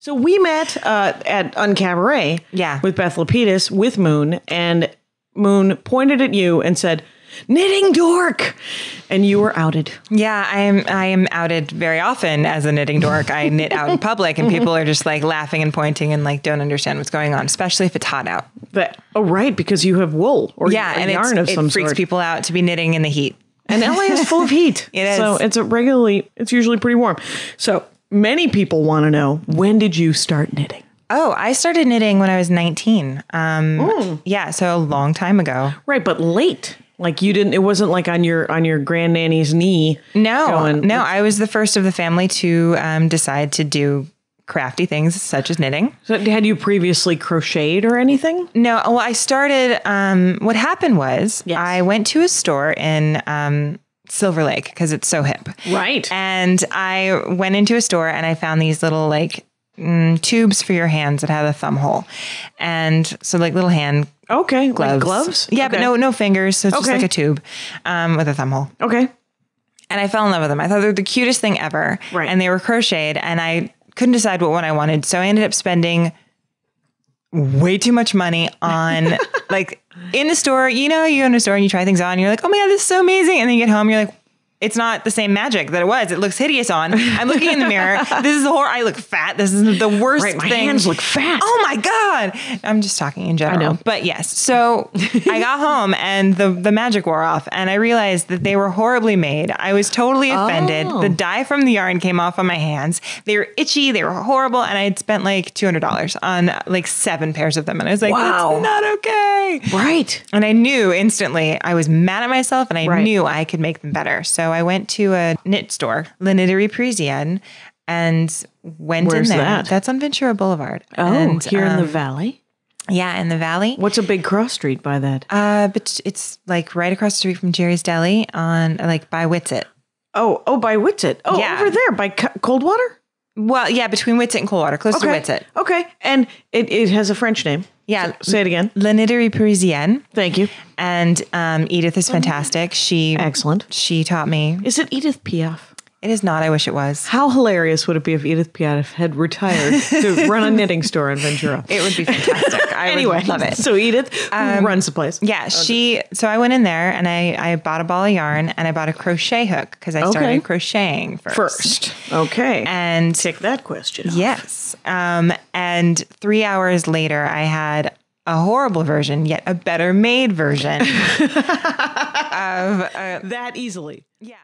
So we met at Uncabaret with Beth Lapidus with Moon, and Moon pointed at you and said, "Knitting dork," and you were outed. Yeah, I am outed very often as a knitting dork. I knit out in public, and people are just like laughing and pointing and like don't understand what's going on, especially if it's hot out. Right, because you have wool or and yarn of some sort. It freaks people out to be knitting in the heat. And LA is full of heat. It is. So it's usually pretty warm. So many people want to know, when did you start knitting? Oh, I started knitting when I was 19. Yeah, so a long time ago. Right, but late. Like it wasn't like on your granddaddy's knee. No, I was the first of the family to decide to do crafty things such as knitting. So had you previously crocheted or anything? No, well, I started, what happened was I went to a store in Silver Lake because it's so hip. Right. And I went into a store and I found these little like tubes for your hands that had a thumb hole. And so like little hand gloves. Like gloves? Yeah, but no fingers. So it's just like a tube with a thumb hole. Okay. And I fell in love with them. I thought they were the cutest thing ever. Right. And they were crocheted and I couldn't decide what one I wanted. So I ended up spending way too much money on like in the store, you go in a store and you try things on and you're like, oh my God, this is so amazing. And then you get home, you're like, it's not the same magic that it was. It looks hideous on. I'm looking in the mirror. This is the horror. I look fat. This is the worst thing. My hands look fat. Oh my God. I'm just talking in general. I know. But yes. So I got home and the magic wore off and I realized that they were horribly made. I was totally offended. The dye from the yarn came off on my hands. They were itchy. They were horrible. And I had spent like $200 on like 7 pairs of them. And I was like, that's not okay. Right. And I knew instantly I was mad at myself and I knew I could make them better. So I went to a knit store, La Knitterie Parisienne, and went in there. That? That's on Ventura Boulevard. Oh, and, here in the Valley? Yeah, in the Valley. What's a big cross street by that? But it's like right across the street from Jerry's Deli on like by Whitsett. Oh, by Whitsett. Oh, yeah. Over there by Coldwater? Well, yeah, between Whitsett and Coldwater, close to Whitsett. Okay, and it has a French name. Yeah. So, say it again. La Knitterie Parisienne. Thank you. And Edith is fantastic. Excellent. She taught me. Is it Edith Piaf? It is not. I wish it was. How hilarious would it be if Edith Piaf had retired to run a knitting store in Ventura? It would be fantastic. I would love it. So Edith runs the place. Yeah, so I went in there and I bought a ball of yarn and I bought a crochet hook because I started crocheting first. Okay. And tick that question off. Yes. And 3 hours later, I had a horrible version, yet a better made version of that easily. Yeah.